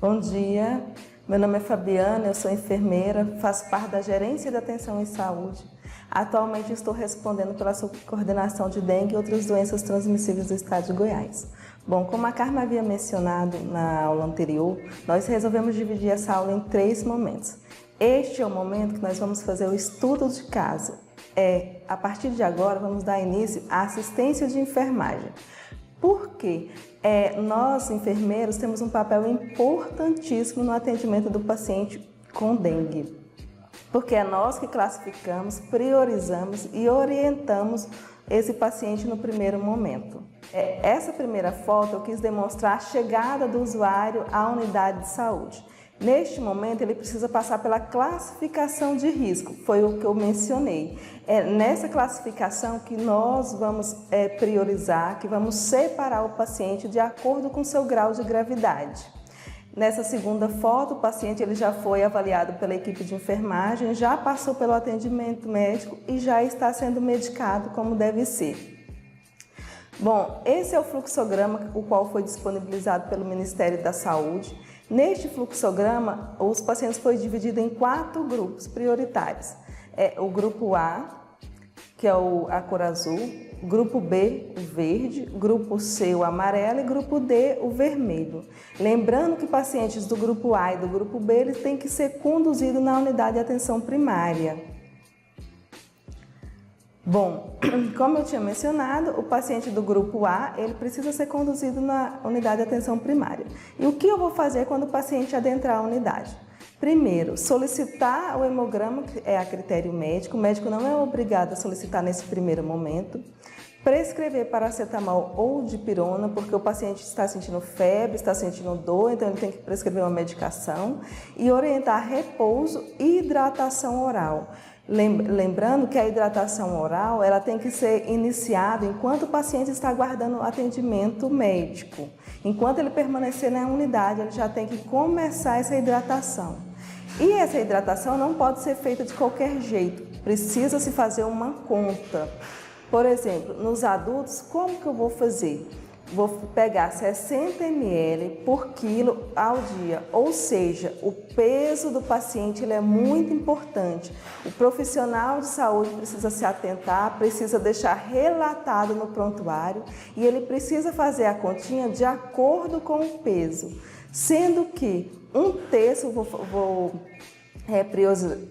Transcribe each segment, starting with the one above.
Bom dia, meu nome é Fabiana, eu sou enfermeira, faço parte da Gerência de Atenção em Saúde. Atualmente estou respondendo pela coordenação de dengue e outras doenças transmissíveis do estado de Goiás. Bom, como a Carma havia mencionado na aula anterior, nós resolvemos dividir essa aula em 3 momentos. Este é o momento que nós vamos fazer o estudo de caso. A partir de agora, vamos dar início à assistência de enfermagem. Por quê? Nós, enfermeiros, temos um papel importantíssimo no atendimento do paciente com dengue. Porque é nós que classificamos, priorizamos e orientamos esse paciente no primeiro momento. Essa primeira foto eu quis demonstrar a chegada do usuário à unidade de saúde. Neste momento, ele precisa passar pela classificação de risco, foi o que eu mencionei. É nessa classificação que nós vamos priorizar, que vamos separar o paciente de acordo com seu grau de gravidade. Nessa segunda foto, o paciente ele já foi avaliado pela equipe de enfermagem, já passou pelo atendimento médico e já está sendo medicado como deve ser. Bom, esse é o fluxograma, o qual foi disponibilizado pelo Ministério da Saúde. Neste fluxograma, os pacientes foram divididos em 4 grupos prioritários. O grupo A, que é a cor azul, grupo B, o verde, grupo C, o amarelo e grupo D, o vermelho. Lembrando que pacientes do grupo A e do grupo B eles têm que ser conduzidos na unidade de atenção primária. Bom, como eu tinha mencionado, o paciente do grupo A, ele precisa ser conduzido na unidade de atenção primária. E o que eu vou fazer quando o paciente adentrar a unidade? Primeiro, solicitar o hemograma, que é a critério médico. O médico não é obrigado a solicitar nesse primeiro momento. Prescrever paracetamol ou dipirona, porque o paciente está sentindo febre, está sentindo dor, então ele tem que prescrever uma medicação. E orientar repouso e hidratação oral. Lembrando que a hidratação oral ela tem que ser iniciada enquanto o paciente está aguardando atendimento médico. Enquanto ele permanecer na unidade, ele já tem que começar essa hidratação. E essa hidratação não pode ser feita de qualquer jeito, precisa se fazer uma conta. Por exemplo, nos adultos, como que eu vou fazer? Vou pegar 60 ml por quilo ao dia, ou seja, o peso do paciente ele é muito importante. O profissional de saúde precisa se atentar, precisa deixar relatado no prontuário e ele precisa fazer a continha de acordo com o peso, sendo que um terço vou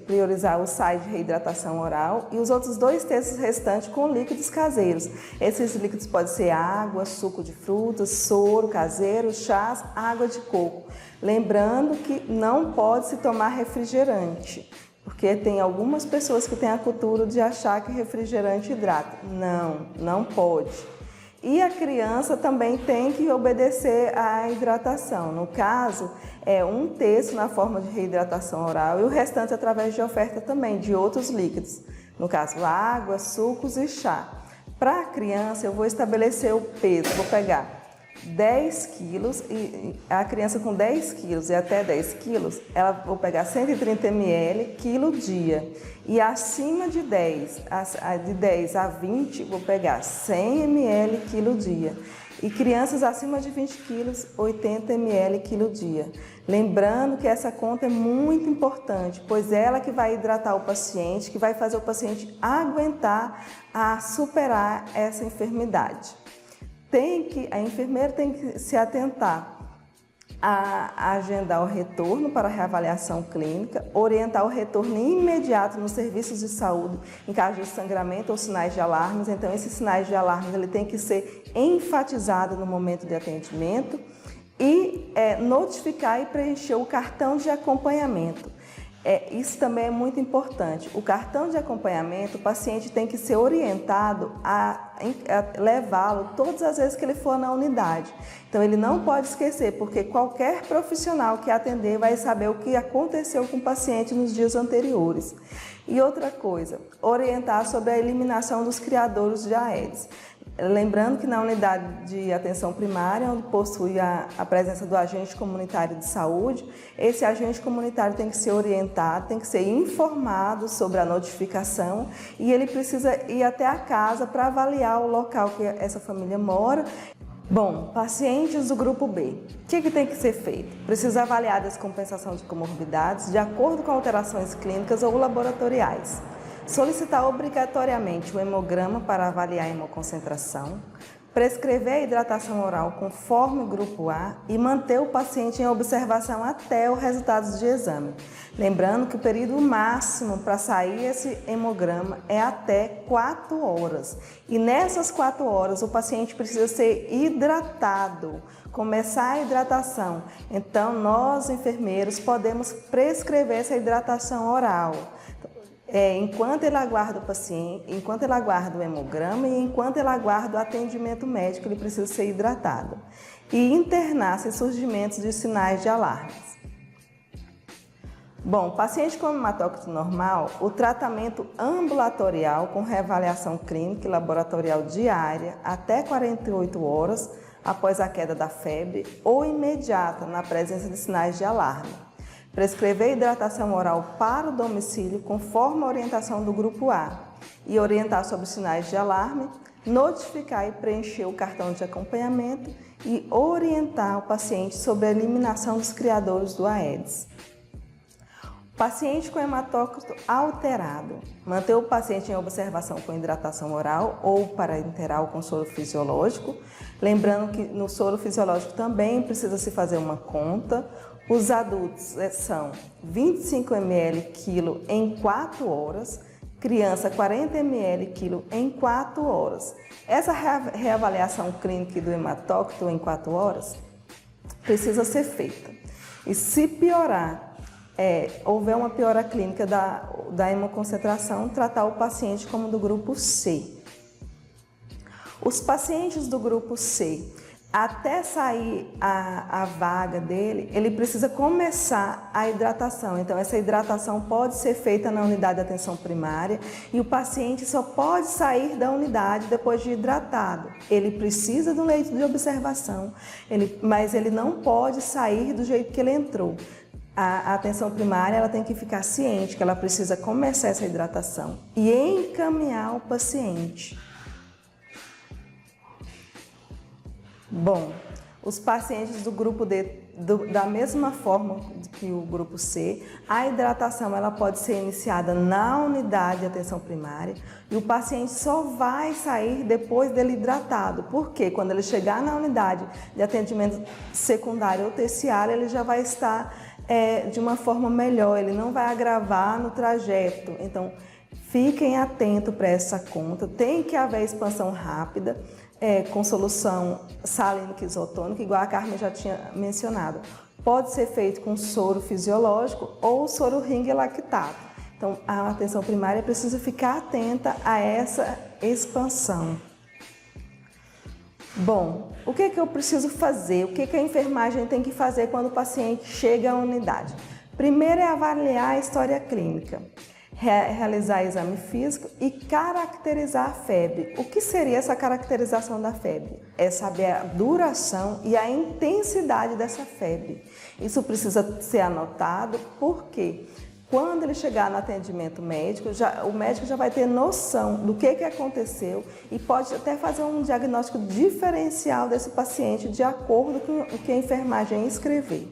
priorizar o sais de reidratação oral e os outros 2 terços restantes com líquidos caseiros. Esses líquidos podem ser água, suco de frutas, soro caseiro, chás, água de coco. Lembrando que não pode se tomar refrigerante, porque tem algumas pessoas que têm a cultura de achar que refrigerante hidrata. Não pode. E a criança também tem que obedecer à hidratação. No caso, é 1 terço na forma de reidratação oral e o restante através de oferta também de outros líquidos. No caso, água, sucos e chá. Para a criança, eu vou estabelecer o peso. Vou pegar 10 quilos e a criança com 10 quilos e até 10 quilos, vou pegar 130 ml quilo dia. E acima de 10 a 20, vou pegar 100 ml quilo dia. E crianças acima de 20 quilos, 80 ml quilo dia. Lembrando que essa conta é muito importante, pois é ela que vai hidratar o paciente, que vai fazer o paciente aguentar a superar essa enfermidade. A enfermeira tem que se atentar a agendar o retorno para a reavaliação clínica, orientar o retorno imediato nos serviços de saúde em caso de sangramento ou sinais de alarmes. Então, esses sinais de alarmes ele tem que ser enfatizado no momento de atendimento e notificar e preencher o cartão de acompanhamento. Isso também é muito importante. O cartão de acompanhamento, o paciente tem que ser orientado a levá-lo todas as vezes que ele for na unidade. Então, ele não pode esquecer, porque qualquer profissional que atender vai saber o que aconteceu com o paciente nos dias anteriores. E outra coisa, orientar sobre a eliminação dos criadouros de Aedes. Lembrando que na unidade de atenção primária, onde possui a presença do agente comunitário de saúde, esse agente comunitário tem que ser orientado, tem que ser informado sobre a notificação e ele precisa ir até a casa para avaliar o local que essa família mora Bom, pacientes do grupo B, o que tem que ser feito? Precisa avaliar a descompensação de comorbidades de acordo com alterações clínicas ou laboratoriais. Solicitar obrigatoriamente o hemograma para avaliar a hemoconcentração. Prescrever a hidratação oral conforme o grupo A e manter o paciente em observação até os resultados de exame. Lembrando que o período máximo para sair esse hemograma é até 4 horas. E nessas 4 horas o paciente precisa ser hidratado, começar a hidratação. Então nós, enfermeiros, podemos prescrever essa hidratação oral. Enquanto ele aguarda o paciente, enquanto ele aguarda o hemograma e enquanto ele aguarda o atendimento médico, ele precisa ser hidratado. E internar sem surgimentos de sinais de alarmes. Bom, paciente com hematócrito normal, o tratamento ambulatorial com reavaliação clínica e laboratorial diária até 48 horas após a queda da febre ou imediata na presença de sinais de alarme. Prescrever hidratação oral para o domicílio conforme a orientação do grupo A e orientar sobre sinais de alarme, notificar e preencher o cartão de acompanhamento e orientar o paciente sobre a eliminação dos criadores do Aedes. Paciente com hematócrito alterado, manter o paciente em observação com hidratação oral ou parenteral com soro fisiológico, lembrando que no soro fisiológico também precisa se fazer uma conta. Os adultos são 25 ml quilo em 4 horas, criança 40 ml quilo em 4 horas. Essa reavaliação clínica do hematócrito em 4 horas precisa ser feita. E se piorar, houver uma piora clínica da hemoconcentração, tratar o paciente como do grupo C. Os pacientes do grupo C, até sair a vaga dele, ele precisa começar a hidratação. Então, essa hidratação pode ser feita na unidade de atenção primária e o paciente só pode sair da unidade depois de hidratado. Ele precisa de um leito de observação, mas ele não pode sair do jeito que ele entrou. A atenção primária ela tem que ficar ciente que ela precisa começar essa hidratação e encaminhar o paciente. Bom, os pacientes do grupo D, da mesma forma que o grupo C, a hidratação ela pode ser iniciada na unidade de atenção primária e o paciente só vai sair depois dele hidratado, porque quando ele chegar na unidade de atendimento secundário ou terciário, ele já vai estar de uma forma melhor, ele não vai agravar no trajeto. Então, fiquem atentos para essa conta, tem que haver expansão rápida, com solução salínica isotônica, igual a Carmen já tinha mencionado. Pode ser feito com soro fisiológico ou soro ring lactato. Então, a atenção primária precisa ficar atenta a essa expansão. Bom, o que eu preciso fazer? O que a enfermagem tem que fazer quando o paciente chega à unidade? Primeiro é avaliar a história clínica. Realizar exame físico e caracterizar a febre. O que seria essa caracterização da febre? É saber a duração e a intensidade dessa febre. Isso precisa ser anotado porque quando ele chegar no atendimento médico, o médico já vai ter noção do que aconteceu e pode até fazer um diagnóstico diferencial desse paciente de acordo com o que a enfermagem escrever.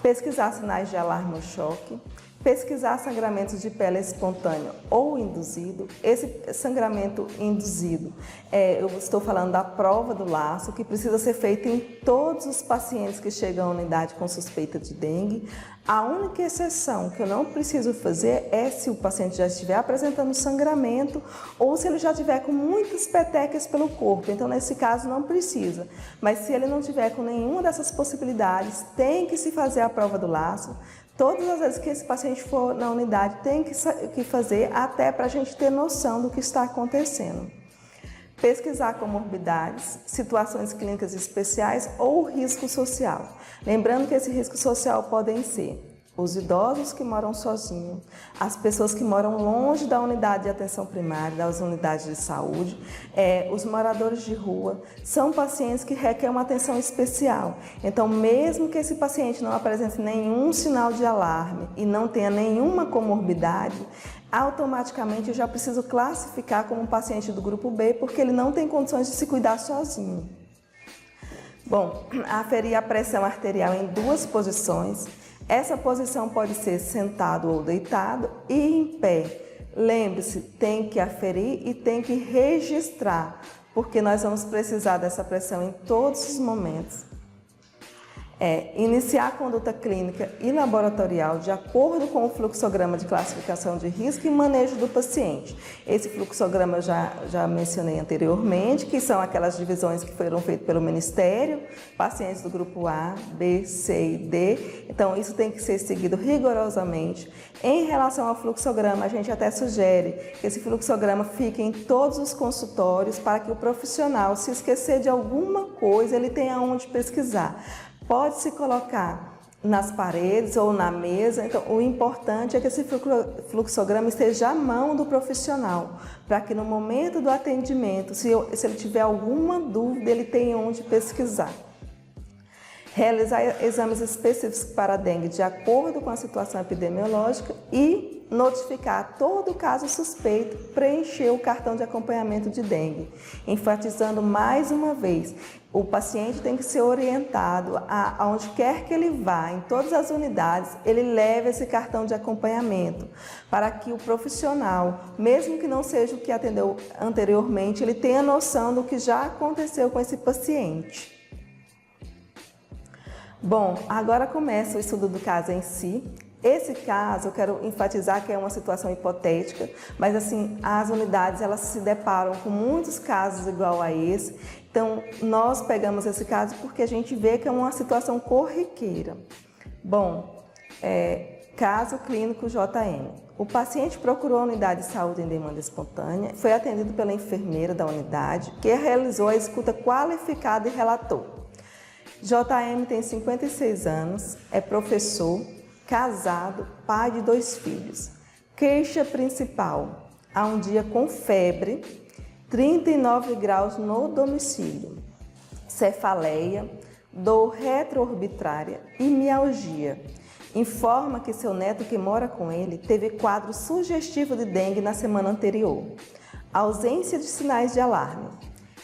Pesquisar sinais de alarme ou choque. Pesquisar sangramentos de pele espontâneo ou induzido. Esse sangramento induzido, eu estou falando da prova do laço, que precisa ser feita em todos os pacientes que chegam à unidade com suspeita de dengue. A única exceção que eu não preciso fazer é se o paciente já estiver apresentando sangramento ou se ele já estiver com muitas petecas pelo corpo. Então, nesse caso, não precisa. Mas se ele não tiver com nenhuma dessas possibilidades, tem que se fazer a prova do laço. Todas as vezes que esse paciente for na unidade, tem que fazer até para a gente ter noção do que está acontecendo. Pesquisar comorbidades, situações clínicas especiais ou risco social. Lembrando que esse risco social podem ser os idosos que moram sozinhos, as pessoas que moram longe da unidade de atenção primária, das unidades de saúde, os moradores de rua, são pacientes que requerem uma atenção especial. Então, mesmo que esse paciente não apresente nenhum sinal de alarme e não tenha nenhuma comorbidade, automaticamente eu já preciso classificar como um paciente do grupo B, porque ele não tem condições de se cuidar sozinho. Bom, aferir a pressão arterial em duas posições. Essa posição pode ser sentado ou deitado e em pé. Lembre-se, tem que aferir e tem que registrar, porque nós vamos precisar dessa pressão em todos os momentos. Iniciar a conduta clínica e laboratorial de acordo com o fluxograma de classificação de risco e manejo do paciente. Esse fluxograma eu já mencionei anteriormente, que são aquelas divisões que foram feitas pelo Ministério, pacientes do grupo A, B, C e D. Então, isso tem que ser seguido rigorosamente. Em relação ao fluxograma, a gente até sugere que esse fluxograma fique em todos os consultórios para que o profissional, se esquecer de alguma coisa, ele tenha onde pesquisar. Pode-se colocar nas paredes ou na mesa, então o importante é que esse fluxograma esteja à mão do profissional, para que no momento do atendimento, se ele tiver alguma dúvida, ele tenha onde pesquisar. Realizar exames específicos para a dengue de acordo com a situação epidemiológica e notificar todo caso suspeito, preencher o cartão de acompanhamento de dengue. Enfatizando mais uma vez, o paciente tem que ser orientado aonde quer que ele vá, em todas as unidades, ele leve esse cartão de acompanhamento, para que o profissional, mesmo que não seja o que atendeu anteriormente, ele tenha noção do que já aconteceu com esse paciente. Bom, agora começa o estudo do caso em si. Esse caso, eu quero enfatizar que é uma situação hipotética, mas assim, as unidades elas se deparam com muitos casos igual a esse. Então, nós pegamos esse caso porque a gente vê que é uma situação corriqueira. Bom, caso clínico JM. O paciente procurou a unidade de saúde em demanda espontânea, foi atendido pela enfermeira da unidade, que realizou a escuta qualificada e relatou. JM tem 56 anos, é professor, casado, pai de 2 filhos. Queixa principal, há um dia com febre, 39 graus no domicílio, cefaleia, dor retroorbitária e mialgia. Informa que seu neto que mora com ele teve quadro sugestivo de dengue na semana anterior. Ausência de sinais de alarme.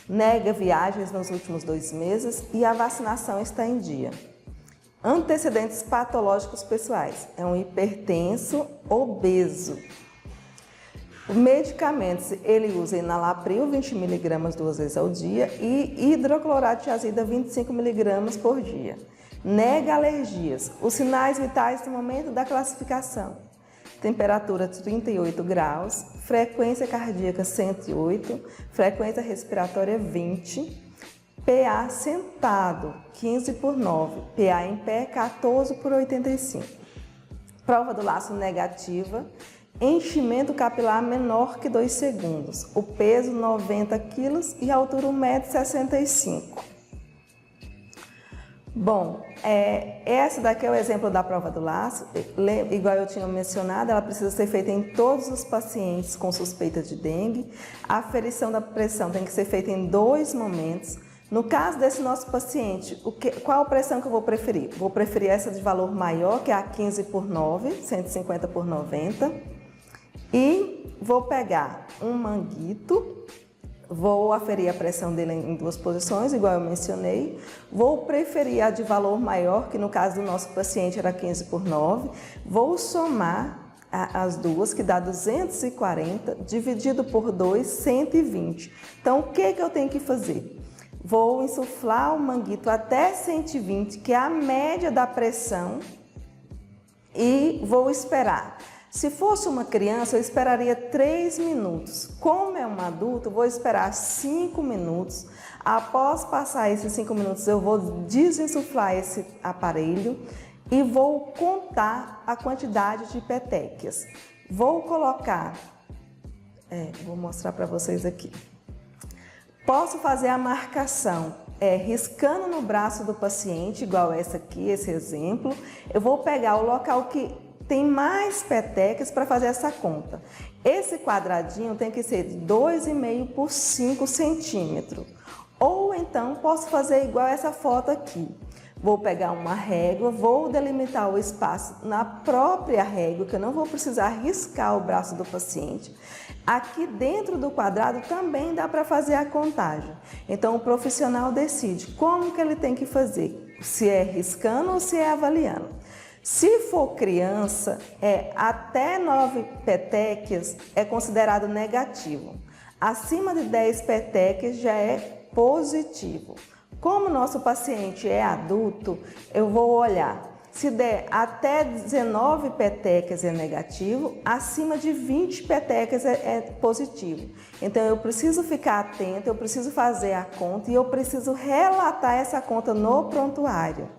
Nega viagens nos últimos 2 meses e a vacinação está em dia. Antecedentes patológicos pessoais. É um hipertenso, obeso. Medicamentos, ele usa enalapril 20 mg 2 vezes ao dia e hidroclorato de azida 25 mg por dia. Nega alergias. Os sinais vitais no momento da classificação. Temperatura 38 graus, frequência cardíaca 108, frequência respiratória 20, PA sentado 15/9, PA em pé 14/85. Prova do laço negativa, enchimento capilar menor que 2 segundos, o peso 90 kg e a altura 1,65 m. Bom, essa daqui é o exemplo da prova do laço. Igual eu tinha mencionado, ela precisa ser feita em todos os pacientes com suspeita de dengue. A aferição da pressão tem que ser feita em 2 momentos. No caso desse nosso paciente, qual a pressão que eu vou preferir? Vou preferir essa de valor maior, que é a 15/9, 150/90. E vou pegar um manguito. Vou aferir a pressão dele em 2 posições, igual eu mencionei. Vou preferir a de valor maior, que no caso do nosso paciente era 15/9. Vou somar as duas, que dá 240, dividido por 2, 120. Então, o que eu tenho que fazer? Vou insuflar o manguito até 120, que é a média da pressão, e vou esperar. Se fosse uma criança, eu esperaria 3 minutos. Como é um adulto, vou esperar 5 minutos. Após passar esses 5 minutos, eu vou desinsuflar esse aparelho e vou contar a quantidade de petequias. Vou colocar, vou mostrar para vocês aqui. Posso fazer a marcação riscando no braço do paciente, igual essa aqui, esse exemplo. Eu vou pegar o local que tem mais petequias para fazer essa conta. Esse quadradinho tem que ser de 2,5 por 5 centímetros. Ou então posso fazer igual essa foto aqui. Vou pegar uma régua, vou delimitar o espaço na própria régua, que eu não vou precisar riscar o braço do paciente. Aqui dentro do quadrado também dá para fazer a contagem. Então o profissional decide como que ele tem que fazer, se é riscando ou se é avaliando. Se for criança, até 9 petequias é considerado negativo. Acima de 10 petequias já é positivo. Como nosso paciente é adulto, eu vou olhar. Se der até 19 petequias é negativo, acima de 20 petequias é positivo. Então eu preciso ficar atento, eu preciso fazer a conta e eu preciso relatar essa conta no prontuário.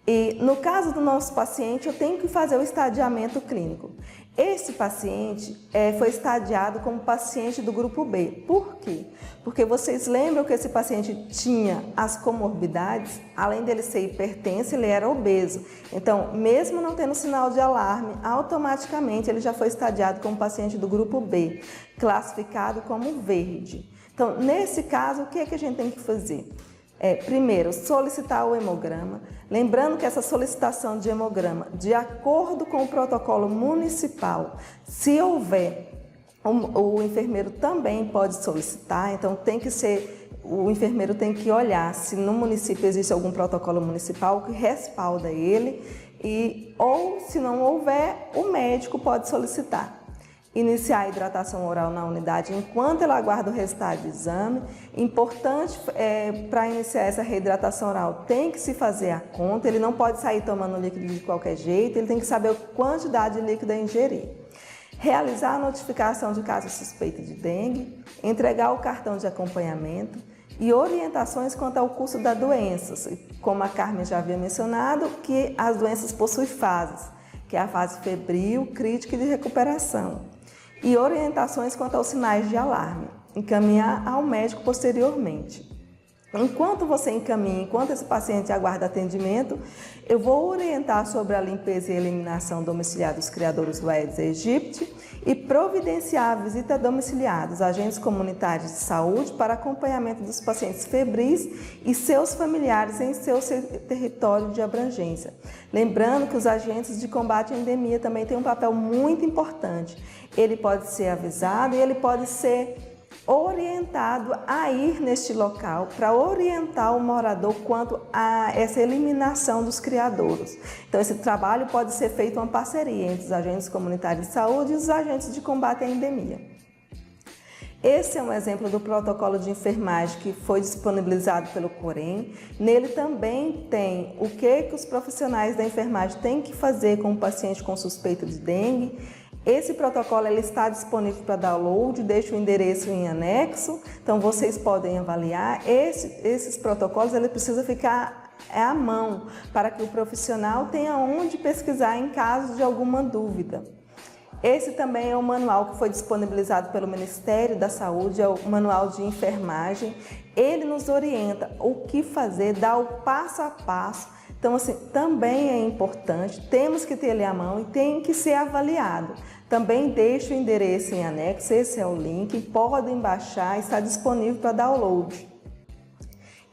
E no caso do nosso paciente, eu tenho que fazer o estadiamento clínico. Esse paciente foi estadiado como paciente do grupo B. Por quê? Porque vocês lembram que esse paciente tinha as comorbidades, além dele ser hipertenso, ele era obeso. Então, mesmo não tendo sinal de alarme, automaticamente ele já foi estadiado como paciente do grupo B, classificado como verde. Então, nesse caso, o que é que a gente tem que fazer? Primeiro, solicitar o hemograma, lembrando que essa solicitação de hemograma, de acordo com o protocolo municipal, se houver, o enfermeiro também pode solicitar, então o enfermeiro tem que olhar se no município existe algum protocolo municipal que respalda ele, ou se não houver, o médico pode solicitar. Iniciar a hidratação oral na unidade enquanto ela aguarda o resultado do exame. Importante para iniciar essa reidratação oral, tem que se fazer a conta, ele não pode sair tomando líquido de qualquer jeito, ele tem que saber a quantidade de líquido a ingerir. Realizar a notificação de caso suspeito de dengue, entregar o cartão de acompanhamento e orientações quanto ao curso da doença, como a Carmen já havia mencionado, que as doenças possuem fases, que é a fase febril, crítica e de recuperação. E orientações quanto aos sinais de alarme, encaminhar ao médico posteriormente. Enquanto você encaminha, enquanto esse paciente aguarda atendimento, eu vou orientar sobre a limpeza e eliminação domiciliar dos criadouros do Aedes aegypti e providenciar a visita domiciliar dos agentes comunitários de saúde para acompanhamento dos pacientes febris e seus familiares em seu território de abrangência. Lembrando que os agentes de combate à endemia também têm um papel muito importante. Ele pode ser avisado e ele pode ser orientado a ir neste local para orientar o morador quanto a essa eliminação dos criadouros. Então, esse trabalho pode ser feito uma parceria entre os agentes comunitários de saúde e os agentes de combate à endemia. Esse é um exemplo do protocolo de enfermagem que foi disponibilizado pelo Corém. Nele também tem o que os profissionais da enfermagem têm que fazer com o paciente com suspeita de dengue. Esse protocolo ele está disponível para download, deixo o endereço em anexo, então vocês podem avaliar. Esses protocolos ele precisa ficar à mão para que o profissional tenha onde pesquisar em caso de alguma dúvida. Esse também é o manual que foi disponibilizado pelo Ministério da Saúde, é o manual de enfermagem. Ele nos orienta o que fazer, dá o passo a passo. Então, assim, também é importante, temos que ter ele à mão e tem que ser avaliado. Também deixo o endereço em anexo, esse é o link, podem baixar, está disponível para download.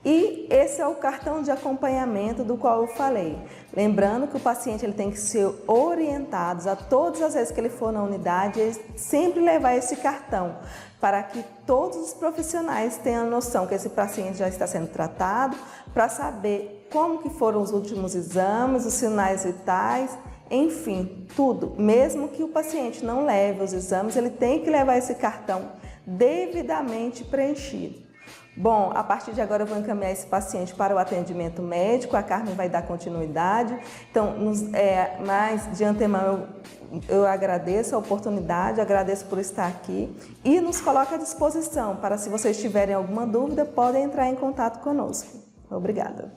E esse é o cartão de acompanhamento do qual eu falei. Lembrando que o paciente ele tem que ser orientado a todas as vezes que ele for na unidade, ele sempre levar esse cartão, para que todos os profissionais tenham noção que esse paciente já está sendo tratado, para saber como que foram os últimos exames, os sinais vitais, enfim, tudo. Mesmo que o paciente não leve os exames, ele tem que levar esse cartão devidamente preenchido. Bom, a partir de agora eu vou encaminhar esse paciente para o atendimento médico, a Carmen vai dar continuidade. Então, mas de antemão eu agradeço a oportunidade, agradeço por estar aqui e nos coloco à disposição para, se vocês tiverem alguma dúvida, podem entrar em contato conosco. Obrigada.